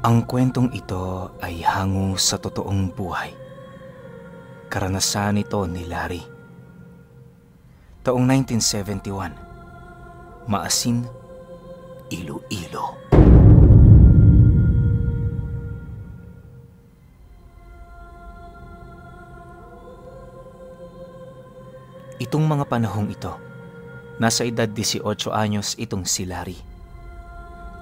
Ang kwentong ito ay hango sa totoong buhay. Karanasan ito ni Larry. Taong 1971, Maasin, Iloilo. Itong mga panahong ito, nasa edad 18 anyos itong si Larry.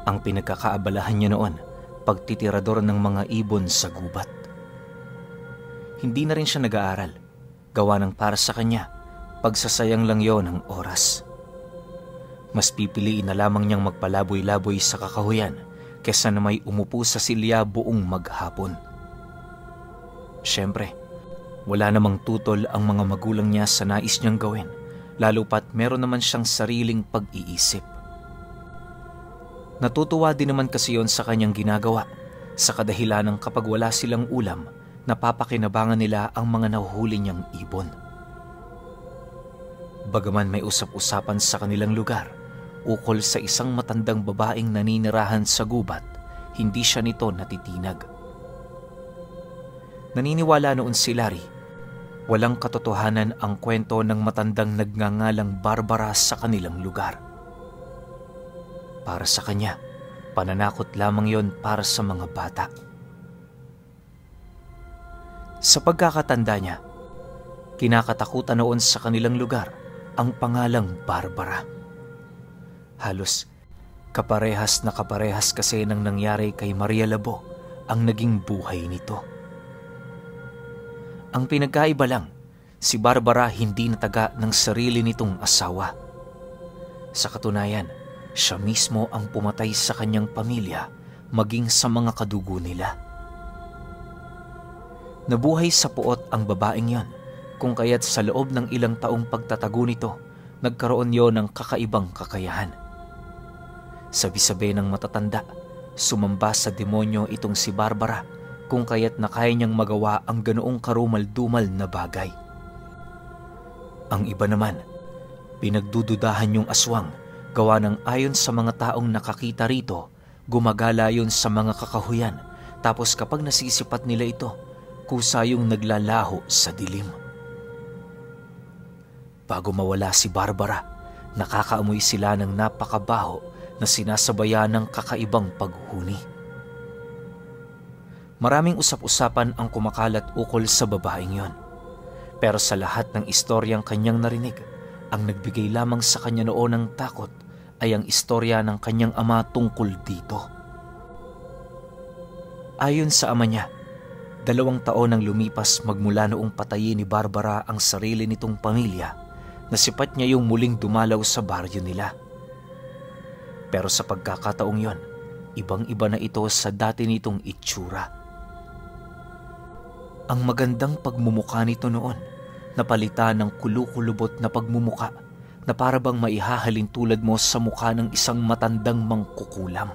Ang pinagkakaabalahan niya noon, pagtitirador ng mga ibon sa gubat. Hindi na rin siya nag-aaral, gawa ng para sa kanya, pagsasayang lang yon ng oras. Mas pipiliin na lamang niyang magpalaboy-laboy sa kakahuyan kesa na may umupo sa silya buong maghapon. Siyempre, wala namang tutol ang mga magulang niya sa nais niyang gawin, lalo pat meron naman siyang sariling pag-iisip. Natutuwa din naman kasi yon sa kanyang ginagawa, sa kadahilan ng kapag wala silang ulam, napapakinabangan nila ang mga nahuhuli niyang ibon. Bagaman may usap-usapan sa kanilang lugar, ukol sa isang matandang babaeng naninirahan sa gubat, hindi siya nito natitinag. Naniniwala noon si Larry, walang katotohanan ang kwento ng matandang nagngangalang Barbara sa kanilang lugar. Para sa kanya, pananakot lamang yon para sa mga bata. Sa pagkakatanda niya, kinakatakutan noon sa kanilang lugar ang pangalang Barbara. Halos kaparehas na kaparehas kasi ng nangyari kay Maria Labo ang naging buhay nito. Ang pinagkaiba lang, si Barbara hindi nataga ng sarili nitong asawa. Sa katunayan, siya mismo ang pumatay sa kanyang pamilya, maging sa mga kadugo nila. Nabuhay sa puot ang babaeng yon, kung kaya't sa loob ng ilang taong pagtatago nito, nagkaroon yon ng kakaibang kakayahan. Sabi-sabi ng matatanda, sumamba sa demonyo itong si Barbara, kung kaya't nakaya niyang magawa ang ganoong karumal-dumal na bagay. Ang iba naman, pinagdududahan yung aswang, gawa ng ayon sa mga taong nakakita rito, gumagala yun sa mga kakahuyan, tapos kapag nasisipat nila ito, kusa yung naglalaho sa dilim. Bago mawala si Barbara, nakakaamoy sila ng napakabaho na sinasabayan ng kakaibang paghuni. Maraming usap-usapan ang kumakalat ukol sa babaeng yon. Pero sa lahat ng istoryang kanyang narinig, ang nagbigay lamang sa kanya noon ng takot ay ang istorya ng kanyang ama tungkol dito. Ayon sa ama niya, 2 taon nang lumipas magmula noong patayin ni Barbara ang sarili nitong pamilya, nasipat niya yung muling dumalaw sa baryo nila. Pero sa pagkakataong yon, ibang-iba na ito sa dati nitong itsura. Ang magandang pagmumuka nito noon, napalitan ng kulukulubot na pagmumuka na para bang maihahalin tulad mo sa mukha ng isang matandang mangkukulam.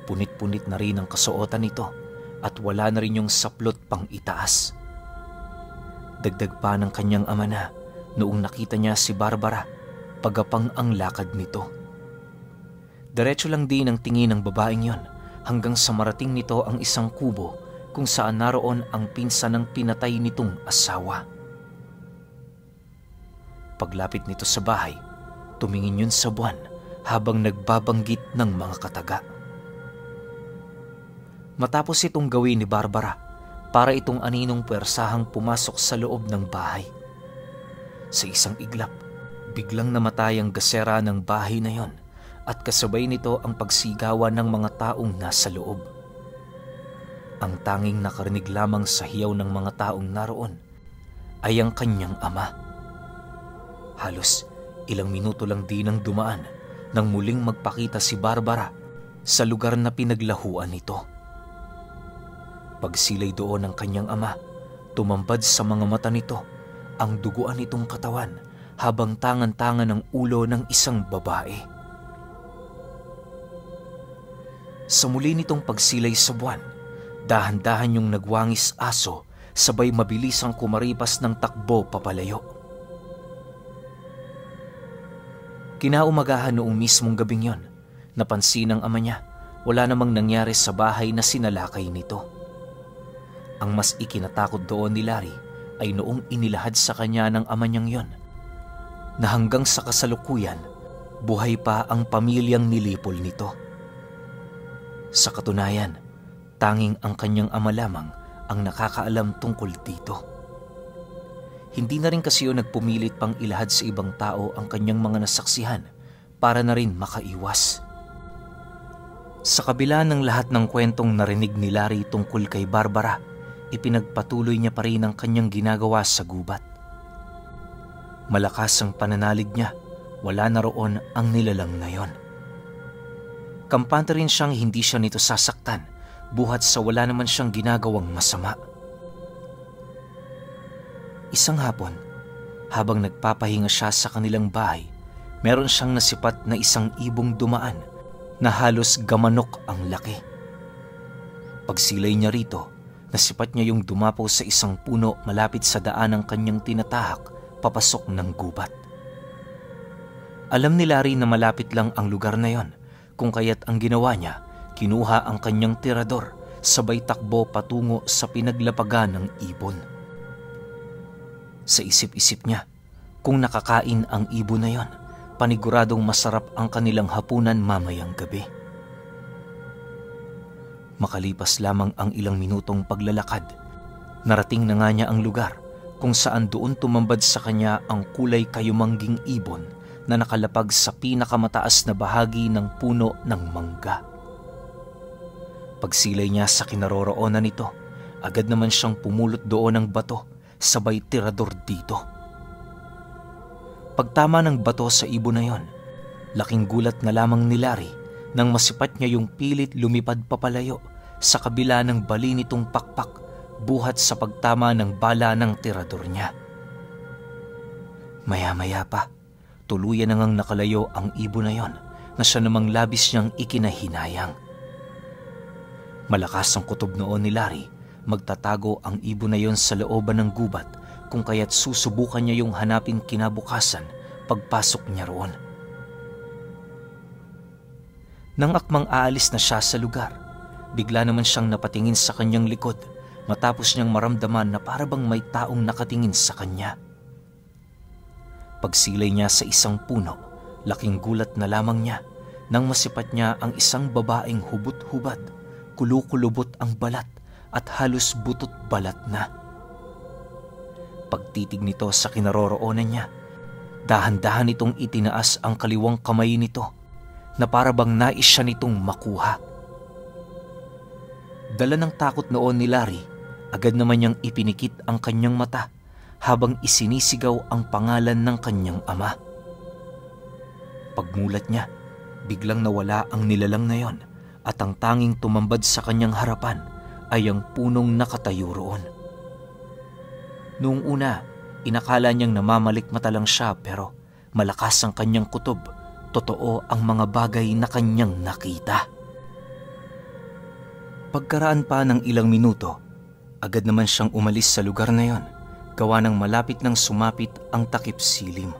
Punit-punit na rin ang kasuotan nito at wala na rin yung saplot pang itaas. Dagdag pa ng kanyang ama na noong nakita niya si Barbara, pagapang ang lakad nito. Diretso lang din ang tingin ng babaeng yon hanggang sa marating nito ang isang kubo kung saan naroon ang pinsan ng pinatay nitong asawa. Paglapit nito sa bahay, tumingin yun sa buwan habang nagbabanggit ng mga kataga. Matapos itong gawin ni Barbara, para itong aninong puwersahang pumasok sa loob ng bahay. Sa isang iglap, biglang namatay ang gasera ng bahay na yon at kasabay nito ang pagsigawan ng mga taong nasa loob. Ang tanging nakarinig lamang sa hiyaw ng mga taong naroon ay ang kanyang ama. Halos ilang minuto lang din ang dumaan nang muling magpakita si Barbara sa lugar na pinaglahuan nito. Pagsilay doon ng kanyang ama, tumambad sa mga mata nito ang duguan nitong katawan habang tangan-tangan ang ulo ng isang babae. Sa muli nitong pagsilay sa buwan, dahan-dahan yung nagwangis aso, sabay mabilis ang kumaripas ng takbo papalayo. Kinaumagahan noong mismong gabing yon, napansin ng ama niya wala namang nangyari sa bahay na sinalakay nito. Ang mas ikinatakot doon ni Larry ay noong inilahad sa kanya ng ama niyang yon, na hanggang sa kasalukuyan, buhay pa ang pamilyang nilipol nito. Sa katunayan, tanging ang kanyang ama lamang ang nakakaalam tungkol dito. Hindi na rin kasi yun nagpumilit pang ilahad sa ibang tao ang kanyang mga nasaksihan para na rin makaiwas. Sa kabila ng lahat ng kwentong narinig ni Larry tungkol kay Barbara, ipinagpatuloy niya pa rin ang kanyang ginagawa sa gubat. Malakas ang pananalig niya, wala na roon ang nilalang na yon. Kampante rin siyang hindi siya nito sasaktan, buhat sa wala naman siyang ginagawang masama. Isang hapon, habang nagpapahinga siya sa kanilang bahay, meron siyang nasipat na isang ibong dumaan na halos gamanok ang laki. Pagsilay niya rito, nasipat niya yung dumapaw sa isang puno malapit sa daan ng kanyang tinatahak papasok ng gubat. Alam ni Larry na malapit lang ang lugar na yon, kung kaya't ang ginawa niya, kinuha ang kanyang tirador, sabay takbo patungo sa pinaglapagan ng ibon. Sa isip-isip niya, kung nakakain ang ibon na yon, paniguradong masarap ang kanilang hapunan mamayang gabi. Makalipas lamang ang ilang minutong paglalakad, narating na nga niya ang lugar kung saan doon tumambad sa kanya ang kulay kayumangging ibon na nakalapag sa pinakamataas na bahagi ng puno ng mangga. Pagsilay niya sa kinaroroonan nito, agad naman siyang pumulot doon ng bato, sabay tirador dito. Pagtama ng bato sa ibon na yon, laking gulat na lamang ni Larry nang masipat niya yung pilit lumipad papalayo sa kabila ng bali nitong pakpak, buhat sa pagtama ng bala ng tirador niya. Maya-maya pa, tuluyan na ngang nakalayo ang ibon na yon na siya namang labis niyang ikinahinayang. Malakas ang kutob noon ni Larry, magtatago ang ibon na yon sa looban ng gubat, kung kaya't susubukan niya yung hanapin kinabukasan pagpasok niya roon. Nang akmang aalis na siya sa lugar, bigla naman siyang napatingin sa kanyang likod matapos niyang maramdaman na parabang may taong nakatingin sa kanya. Pagsilay niya sa isang puno, laking gulat na lamang niya nang masipat niya ang isang babaeng hubot-hubad, kulukulubot ang balat at halos butot balat na. Pagtitig nito sa kinaroroonan niya, dahan-dahan itong itinaas ang kaliwang kamay nito na parabang nais siya nitong makuha. Dala ng takot noon ni Larry, agad naman niyang ipinikit ang kanyang mata habang isinisigaw ang pangalan ng kanyang ama. Pagmulat niya, biglang nawala ang nilalang na yon at ang tanging tumambad sa kanyang harapan ay ang punong nakatayo roon. Noong una, inakala niyang namamalikmata lang siya, pero malakas ang kanyang kutob. Totoo ang mga bagay na kanyang nakita. Pagkaraan pa ng ilang minuto, agad naman siyang umalis sa lugar na yon, gawa ng malapit nang sumapit ang takip silim.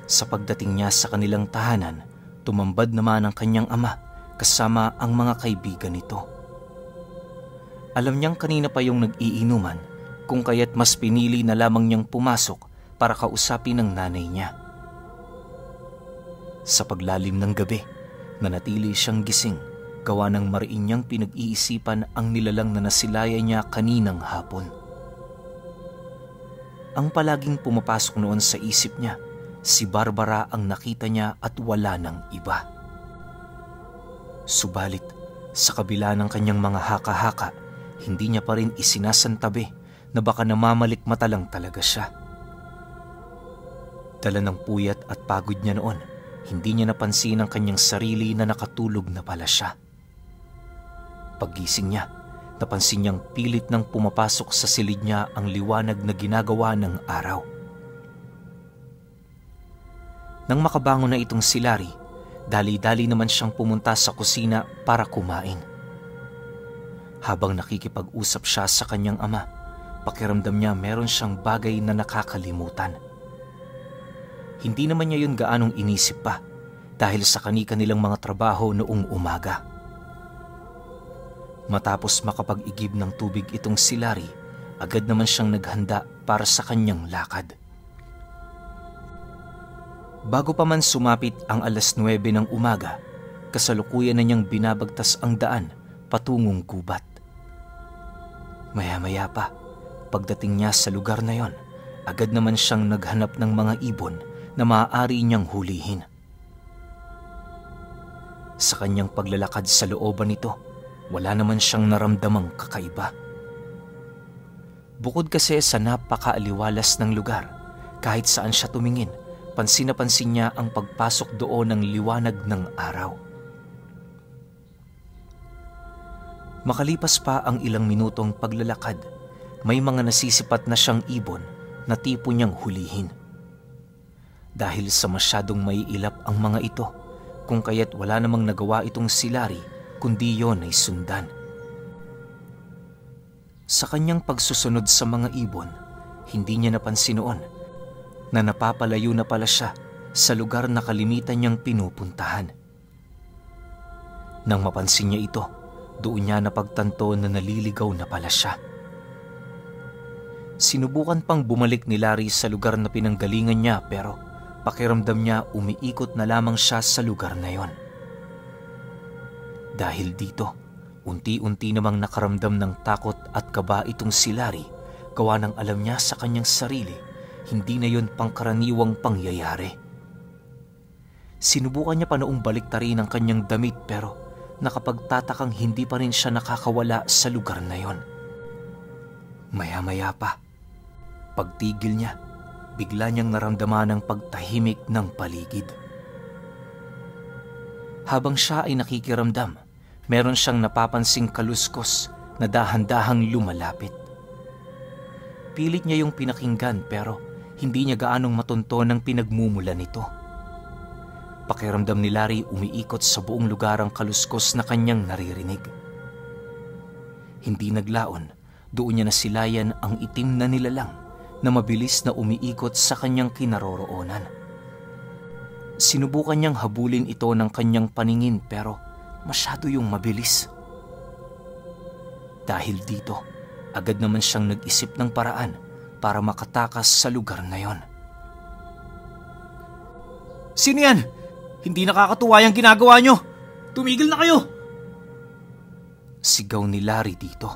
Sa pagdating niya sa kanilang tahanan, tumambad naman ang kanyang ama kasama ang mga kaibigan nito. Alam niyang kanina pa yung nag-iinuman, kung kaya't mas pinili na lamang niyang pumasok para kausapin ang nanay niya. Sa paglalim ng gabi, nanatili siyang gising, gawa ng mariin niyang pinag-iisipan ang nilalang na nasilaya niya kaninang hapon. Ang palaging pumapasok noon sa isip niya, si Barbara ang nakita niya at wala ng iba. Subalit, sa kabila ng kanyang mga haka-haka, hindi niya pa rin isinasantabi na baka namamalikmata lang talaga siya. Dala ng puyat at pagod niya noon, hindi niya napansin ang kanyang sarili na nakatulog na pala siya. Paggising niya, napansin niyang pilit nang pumapasok sa silid niya ang liwanag na ginagawa ng araw. Nang makabangon na itong si Larry, dali-dali naman siyang pumunta sa kusina para kumain. Habang nakikipag-usap siya sa kanyang ama, pakiramdam niya meron siyang bagay na nakakalimutan. Hindi naman niya yun gaanong inisip pa dahil sa kani-kanilang mga trabaho noong umaga. Matapos makapag-igib ng tubig itong si Larry, agad naman siyang naghanda para sa kanyang lakad. Bago pa man sumapit ang 9:00 ng umaga, kasalukuyan na niyang binabagtas ang daan patungong gubat. Maya-maya pa, pagdating niya sa lugar na yon, agad naman siyang naghanap ng mga ibon na maaari niyang hulihin. Sa kanyang paglalakad sa looban nito, wala naman siyang naramdamang kakaiba. Bukod kasi sa napakaaliwalas ng lugar, kahit saan siya tumingin, pansin na pansin niya ang pagpasok doon ng liwanag ng araw. Makalipas pa ang ilang minutong paglalakad, may mga nasisipat na siyang ibon na tipo niyang hulihin. Dahil sa masyadong maiilap ang mga ito, kung kaya't wala namang nagawa itong si Larry kundi yon ay sundan. Sa kanyang pagsusunod sa mga ibon, hindi niya napansin noon na napapalayo na pala siya sa lugar na kalimitan niyang pinupuntahan. Nang mapansin niya ito, doon niya napagtanto na naliligaw na pala siya. Sinubukan pang bumalik ni Larry sa lugar na pinanggalingan niya pero pakiramdam niya umiikot na lamang siya sa lugar na yon. Dahil dito, unti-unti namang nakaramdam ng takot at kaba itong si Larry, gawa ng alam niya sa kanyang sarili, hindi na yon pangkaraniwang pangyayari. Sinubukan niya pa noong baliktarin ang kanyang damit pero nakapagtatakang hindi pa rin siya nakakawala sa lugar na yon. Maya-maya pa, pagtigil niya, bigla niyang naramdaman ang pagtahimik ng paligid. Habang siya ay nakikiramdam, meron siyang napapansing kaluskos na dahan-dahang lumalapit. Pilit niya yung pinakinggan pero hindi niya gaanong matunton ang pinagmumula nito. Pakiramdam ni Larry umiikot sa buong lugar ang kaluskos na kanyang naririnig. Hindi naglaon, doon niya nasilayan ang itim na nilalang na mabilis na umiikot sa kanyang kinaroroonan. Sinubukan niyang habulin ito ng kanyang paningin pero masyado yung mabilis. Dahil dito, agad naman siyang nag-isip ng paraan para makatakas sa lugar na yon. "Sino yan? Hindi nakakatuwa yung ginagawa niyo! Tumigil na kayo!" Sigaw ni Larry dito.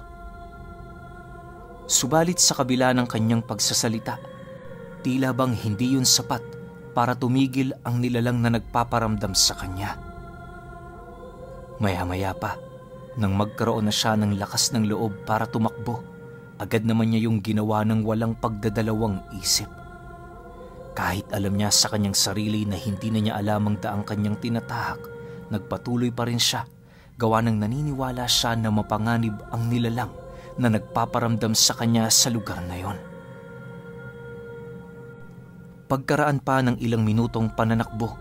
Subalit sa kabila ng kanyang pagsasalita, tila bang hindi yun sapat para tumigil ang nilalang na nagpaparamdam sa kanya. Maya-maya pa, nang magkaroon na siya ng lakas ng loob para tumakbo, agad naman niya yung ginawa ng walang pagdadalawang isip. Kahit alam niya sa kanyang sarili na hindi na niya alam ang daang kanyang tinatahak, nagpatuloy pa rin siya, gawa ng naniniwala siya na mapanganib ang nilalang na nagpaparamdam sa kanya sa lugar na yon. Pagkaraan pa ng ilang minutong pananakbo,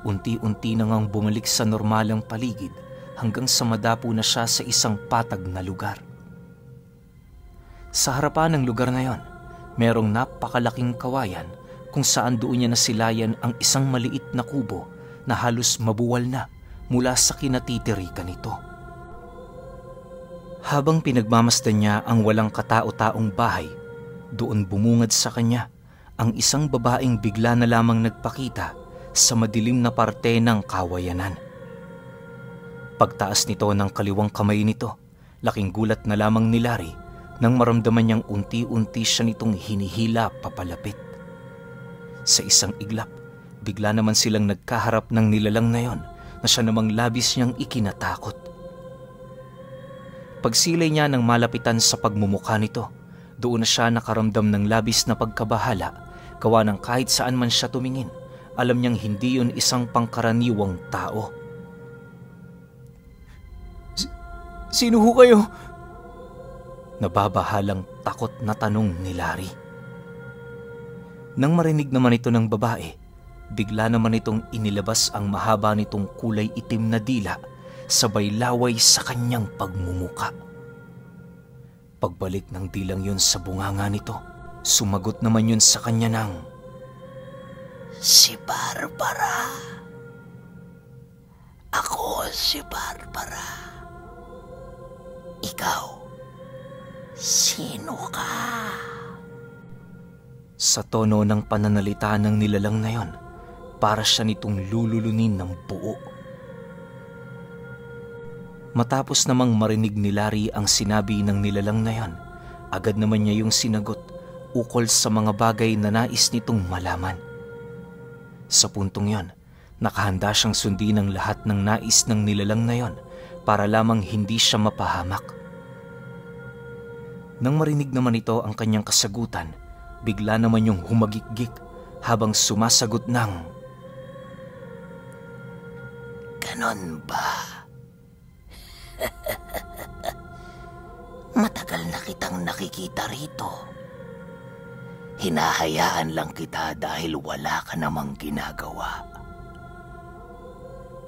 unti-unti na ngang bumalik sa normalang paligid hanggang sa madapo na siya sa isang patag na lugar. Sa harapan ng lugar na yon, merong napakalaking kawayan kung saan doon niya nasilayan ang isang maliit na kubo na halos mabuwal na mula sa kinatitirikan nito. Habang pinagmamasdan niya ang walang katao-taong bahay, doon bumungad sa kanya ang isang babaeng bigla na lamang nagpakita sa madilim na parte ng kawayanan. Pagtaas nito ng kaliwang kamay nito, laking gulat na lamang ni Larry nang maramdaman niyang unti-unti siya nitong hinihila papalapit. Sa isang iglap, bigla naman silang nagkaharap ng nilalang na yon na siya namang labis niyang ikinatakot. Pagsilay niya ng malapitan sa pagmumukha nito, doon na siya nakaramdam ng labis na pagkabahala, gawa ng kahit saan man siya tumingin, alam niyang hindi yun isang pangkaraniwang tao. Sino ho kayo?" Nababahalang takot na tanong ni Larry. Nang marinig naman ito ng babae, bigla naman itong inilabas ang mahaba nitong kulay itim na dila sabay laway sa kanyang pagmumuka. Pagbalik ng dilang yun sa bunganga nito, sumagot naman yun sa kanya ng, "Si Barbara." Ako si Barbara. Ikaw, sino ka? Sa tono ng pananalita ng nilalang na yon, para siya nitong lululunin ng buo. Matapos namang marinig ni Larry ang sinabi ng nilalang na yon, agad naman niya yung sinagot ukol sa mga bagay na nais nitong malaman. Sa puntong yon, nakahanda siyang sundin ang lahat ng nais ng nilalang na yon para lamang hindi siya mapahamak. Nang marinig naman ito ang kanyang kasagutan, bigla naman yung humagikgik habang sumasagot ng, "Ganon ba? Matagal na kitang nakikita rito. Hinahayaan lang kita dahil wala ka namang ginagawa.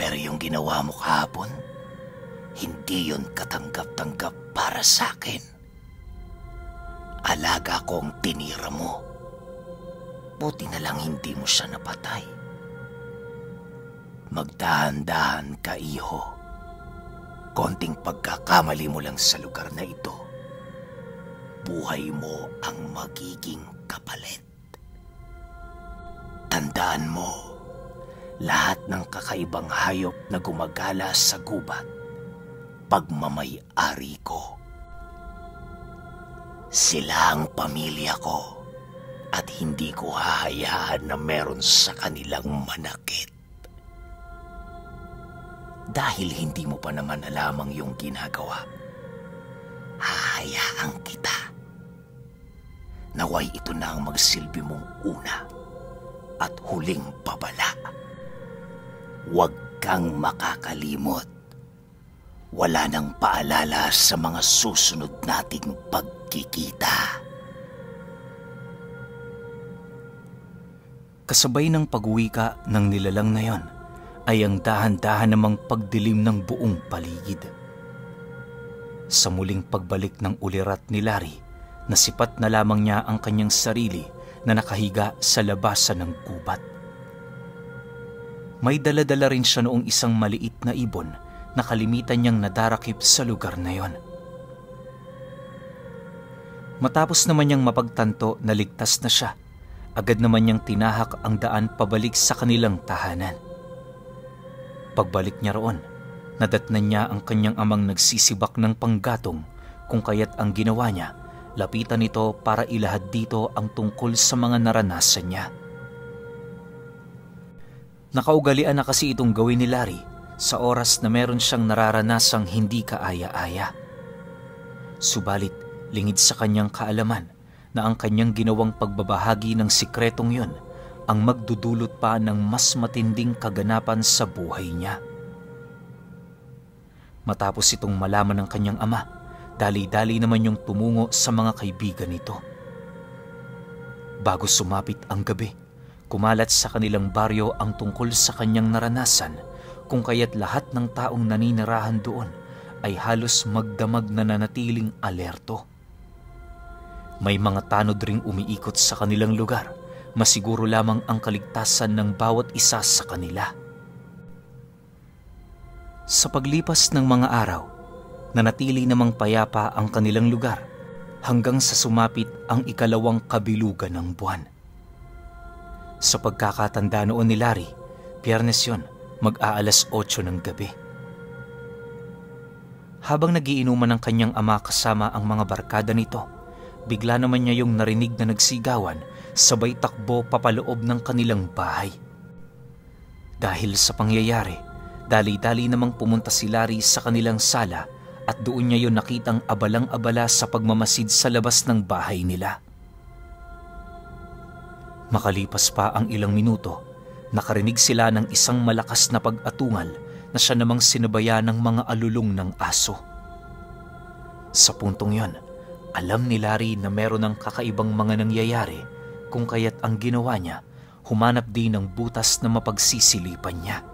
Pero yung ginawa mo kahapon, hindi yun katanggap-tanggap para sa akin. Alaga ko ang tinira mo. Buti na lang hindi mo siya napatay. Magdahan-dahan ka, iho. Konting pagkakamali mo lang sa lugar na ito, buhay mo ang magiging kapalit. Tandaan mo, lahat ng kakaibang hayop na gumagala sa gubat, pagmamay-ari ko. Sila ang pamilya ko at hindi ko hahayaan na meron sa kanilang manakit. Dahil hindi mo pa naman alam ang iyong ginagawa, hahayaan kita. Naway ito na ang magsilbi mong una at huling babala. Huwag kang makakalimot. Wala nang paalala sa mga susunod nating pagkikita. Kasabay ng pag-uwika ng nilalang na yon, ay ang dahan-dahan namang pagdilim ng buong paligid. Sa muling pagbalik ng ulirat ni Larry, nasipat na lamang niya ang kanyang sarili na nakahiga sa labasan ng gubat. May dala-dala rin siya noong isang maliit na ibon na kalimitan niyang nadarakip sa lugar na yon. Matapos naman niyang mapagtanto na ligtas na siya, agad naman niyang tinahak ang daan pabalik sa kanilang tahanan. Pagbalik niya roon, nadatnan niya ang kanyang amang nagsisibak ng panggatong, kung kaya't ang ginawa niya, lapitan ito para ilahad dito ang tungkol sa mga naranasan niya. Nakaugalian na kasi itong gawin ni Larry sa oras na meron siyang nararanasang hindi kaaya-aya. Subalit, lingid sa kanyang kaalaman na ang kanyang ginawang pagbabahagi ng sikretong yon ang magdudulot pa ng mas matinding kaganapan sa buhay niya. Matapos itong malaman ng kanyang ama, dali-dali naman yung tumungo sa mga kaibigan nito. Bago sumapit ang gabi, kumalat sa kanilang baryo ang tungkol sa kanyang naranasan, kung kaya't lahat ng taong naninirahan doon ay halos magdamag na nanatiling alerto. May mga tanod ring umiikot sa kanilang lugar, masiguro lamang ang kaligtasan ng bawat isa sa kanila. Sa paglipas ng mga araw, nanatili namang payapa ang kanilang lugar hanggang sa sumapit ang ikalawang kabilugan ng buwan. Sa pagkakatanda noon ni Larry, Biyernes yon, mag-aalas 8 ng gabi. Habang nagiinuman ng kanyang ama kasama ang mga barkada nito, bigla naman niya yung narinig na nagsigawan, sabay takbo papaloob ng kanilang bahay. Dahil sa pangyayari, dali-dali namang pumunta si Larry sa kanilang sala at doon niya yun nakitang abalang-abala sa pagmamasid sa labas ng bahay nila. Makalipas pa ang ilang minuto, nakarinig sila ng isang malakas na pag-atungal na siya namang sinabayan ng mga alulong ng aso. Sa puntong yon, alam ni Larry na meron ng kakaibang mga nangyayari, kung kaya't ang ginawa niya, humanap din ng butas na mapagsisilipan niya.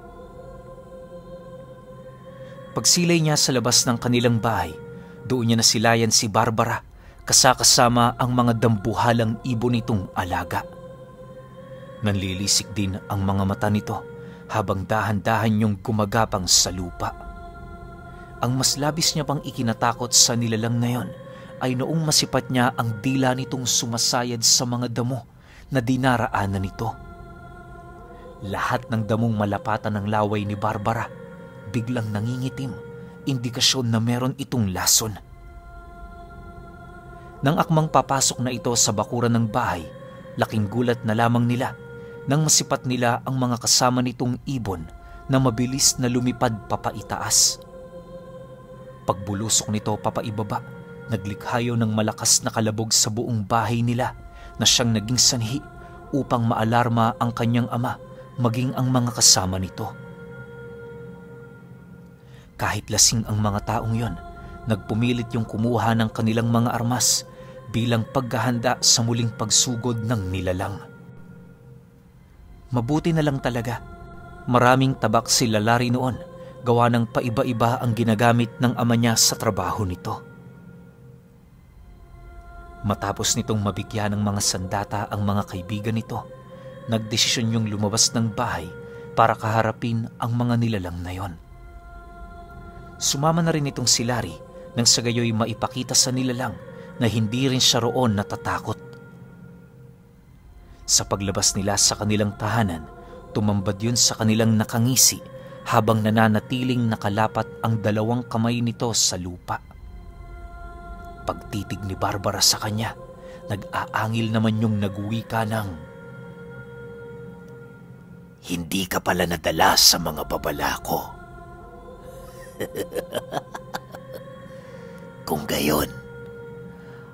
Pagsilay niya sa labas ng kanilang bahay, doon niya nasilayan si Barbara, kasama ang mga dambuhalang ibon nitong alaga. Nanlilisik din ang mga mata nito habang dahan-dahan niyong gumagapang sa lupa. Ang mas labis niya pang ikinatakot sa nilalang na yon ay noong masipat niya ang dila nitong sumasayad sa mga damo na dinaraanan nito. Lahat ng damong malapatan ng laway ni Barbara biglang nangingitim, indikasyon na meron itong lason. Nang akmang papasok na ito sa bakuran ng bahay, laking gulat na lamang nila nang masipat nila ang mga kasama nitong ibon na mabilis na lumipad papaitaas. Pagbulusok nito papaibaba, naglikhayo ng malakas na kalabog sa buong bahay nila na siyang naging sanhi upang maalarma ang kanyang ama maging ang mga kasama nito. Kahit lasing ang mga taong yon, nagpumilit yung kumuha ng kanilang mga armas bilang paghahanda sa muling pagsugod ng nilalang. Mabuti na lang talaga, maraming tabak si Larry noon, gawa ng paiba-iba ang ginagamit ng ama niya sa trabaho nito. Matapos nitong mabigyan ng mga sandata ang mga kaibigan nito, nagdesisyon yung lumabas ng bahay para kaharapin ang mga nilalang na yon. Sumama na rin itong si Larry nang sa gayoy maipakita sa nilalang na hindi rin siya roon natatakot. Sa paglabas nila sa kanilang tahanan, tumambad yun sa kanilang nakangisi habang nananatiling nakalapat ang dalawang kamay nito sa lupa. Pagtitig ni Barbara sa kanya, nag-aangil naman yung nagwika ng, "Hindi ka pala nadala sa mga babala ko. Kung gayon,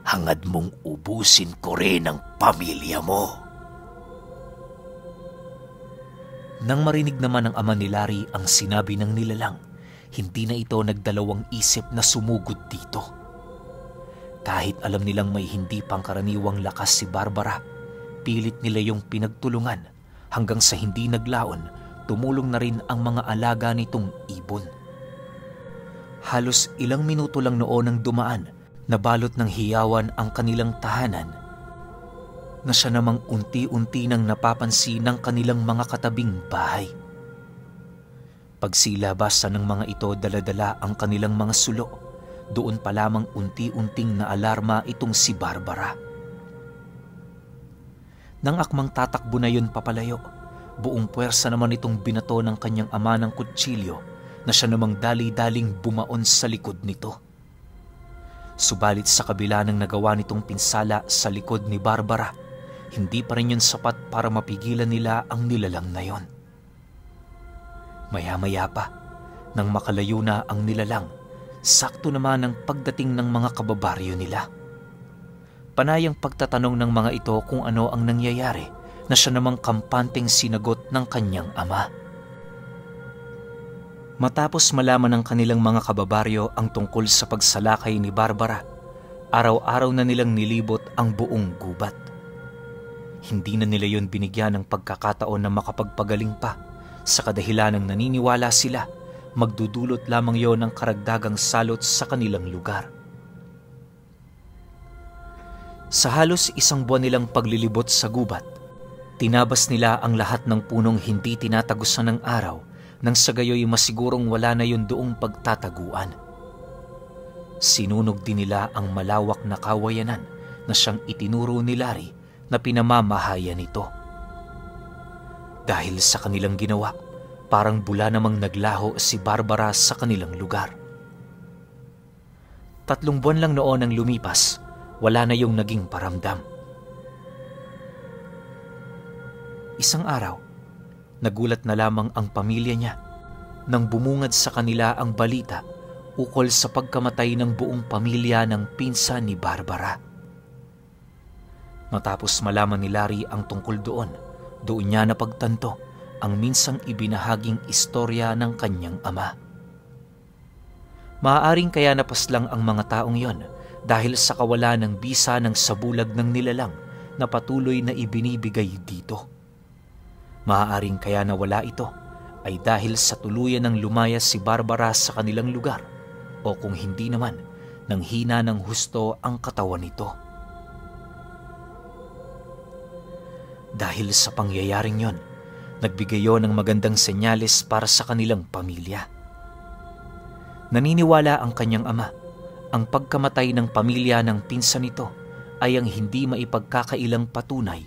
hangad mong ubusin ko rin ang pamilya mo." Nang marinig naman ng ama ni Larry ang sinabi ng nilalang, hindi na ito nagdalawang isip na sumugod dito. Kahit alam nilang may hindi pangkaraniwang lakas si Barbara, pilit nila yung pinagtulungan hanggang sa hindi naglaon, tumulong na rin ang mga alaga nitong ibon. Halos ilang minuto lang noon ang dumaan, nabalot ng hiyawan ang kanilang tahanan, na siya namang unti-unti nang napapansin ng kanilang mga katabing bahay. Pagsilabasa ng mga ito dala-dala ang kanilang mga sulo, doon pa lamang unti-unting naalarma itong si Barbara. Nang akmang tatakbo na yun papalayo, buong puwersa naman itong binato ng kanyang ama ng kutsilyo na siya namang dali-daling bumaon sa likod nito. Subalit sa kabila ng nagawa nitong pinsala sa likod ni Barbara, hindi pa rin yun sapat para mapigilan nila ang nilalang na yon. Maya-maya pa, nang makalayo na ang nilalang, sakto naman ang pagdating ng mga kababaryo nila. Panayang pagtatanong ng mga ito kung ano ang nangyayari na siya namang kampanteng sinagot ng kanyang ama. Matapos malaman ng kanilang mga kababaryo ang tungkol sa pagsalakay ni Barbara, araw-araw na nilang nilibot ang buong gubat. Hindi na nila yon binigyan ng pagkakataon na makapagpagaling pa, sa kadahilanang naniniwala sila magdudulot lamang yon ng karagdagang salot sa kanilang lugar. Sa halos isang buwan nilang paglilibot sa gubat, tinabas nila ang lahat ng punong hindi tinatagusan ng araw nang sa gayoy masigurong wala na yon doong pagtataguan. Sinunog din nila ang malawak na kawayanan na siyang itinuro ni Larry na pinamamahayan nito. Dahil sa kanilang ginawa, parang bula namang naglaho si Barbara sa kanilang lugar. 3 buwan lang noon ang lumipas, wala na yung naging paramdam. Isang araw, nagulat na lamang ang pamilya niya nang bumungad sa kanila ang balita ukol sa pagkamatay ng buong pamilya ng pinsan ni Barbara. Matapos malaman ni Larry ang tungkol doon niya napagtanto ang minsang ibinahaging istorya ng kanyang ama. Maaaring kaya napaslang ang mga taong yon dahil sa kawalan ng bisa ng sabulag ng nilalang na patuloy na ibinibigay dito. Maaaring kaya nawala ito ay dahil sa tuluyan ng lumayas si Barbara sa kanilang lugar, o kung hindi naman, nang hina ng husto ang katawan nito. Dahil sa pangyayaring yon, Nagbigay yon ng magandang senyales para sa kanilang pamilya. Naniniwala ang kanyang ama, ang pagkamatay ng pamilya ng pinsan nito ay ang hindi maipagkakailang patunay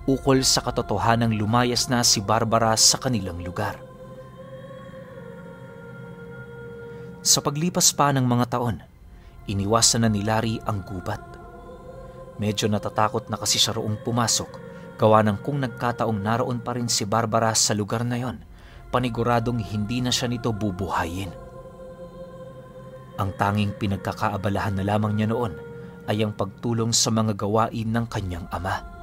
ukol sa katotohanang lumayas na si Barbara sa kanilang lugar. Sa paglipas pa ng mga taon, iniwasan na ni Larry ang gubat. Medyo natatakot na kasi siya roong pumasok, gawa ng kung nagkataong naroon pa rin si Barbara sa lugar na yon, paniguradong hindi na siya nito bubuhayin. Ang tanging pinagkakaabalahan na lamang niya noon ay ang pagtulong sa mga gawain ng kanyang ama.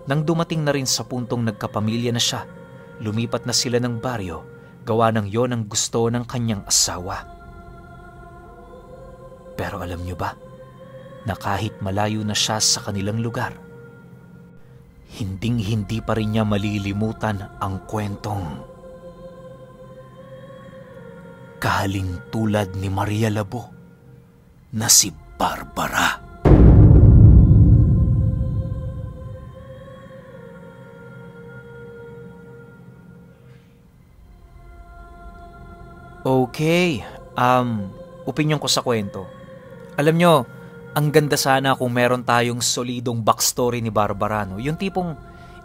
Nang dumating na rin sa puntong nagkapamilya na siya, lumipat na sila ng baryo, gawa ng yon ang gusto ng kanyang asawa. Pero alam niyo ba, na kahit malayo na siya sa kanilang lugar, hinding-hindi pa rin niya malilimutan ang kwentong kahalintulad ni Maria Labo na si Barbara. Okay, opinyon ko sa kwento. Alam nyo, ang ganda sana kung meron tayong solidong backstory ni Barbara, no? Yung tipong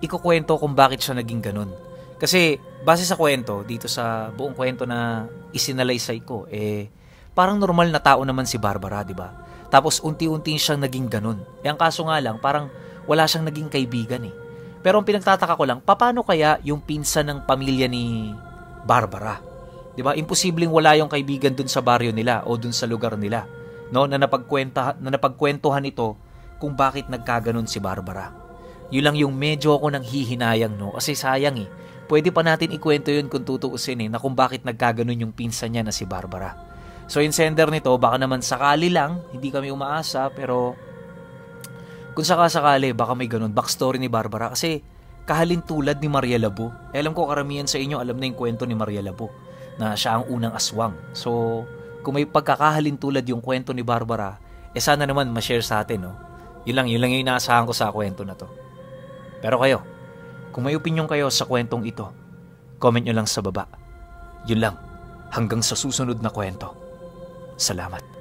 ikukwento kung bakit siya naging ganun. Kasi base sa kwento, dito sa buong kwento na isinalaysay ko, parang normal na tao naman si Barbara, di ba? Tapos unti-unti siyang naging ganun. Ang kaso nga lang, parang wala siyang naging kaibigan eh. Pero ang pinagtataka ko lang, paano kaya yung pinsan ng pamilya ni Barbara? Di ba? Imposibleng wala yung kaibigan dun sa baryo nila o dun sa lugar nila, no? Na napagkwentuhan ito kung bakit nagkaganon si Barbara. Yun lang yung medyo ako nang hihinayang, no? Kasi sayang eh. Pwede pa natin ikwento yun kung tutuusin na kung bakit nagkaganon yung pinsan niya na si Barbara. So yung sender nito, baka naman sakali lang, hindi kami umaasa, pero kung sakasakali, baka may ganun backstory ni Barbara. Kasi kahalintulad ni Maria Labo. Alam ko karamihan sa inyo alam na yung kwento ni Maria Labo, na siya ang unang aswang. So kung may pagkakahalintulad yung kwento ni Barbara, sana naman ma-share sa atin, no? Yun lang yung inaasahan ko sa kwento na to. Pero kayo, kung may opinyon kayo sa kwentong ito, comment nyo lang sa baba. Yun lang, hanggang sa susunod na kwento. Salamat.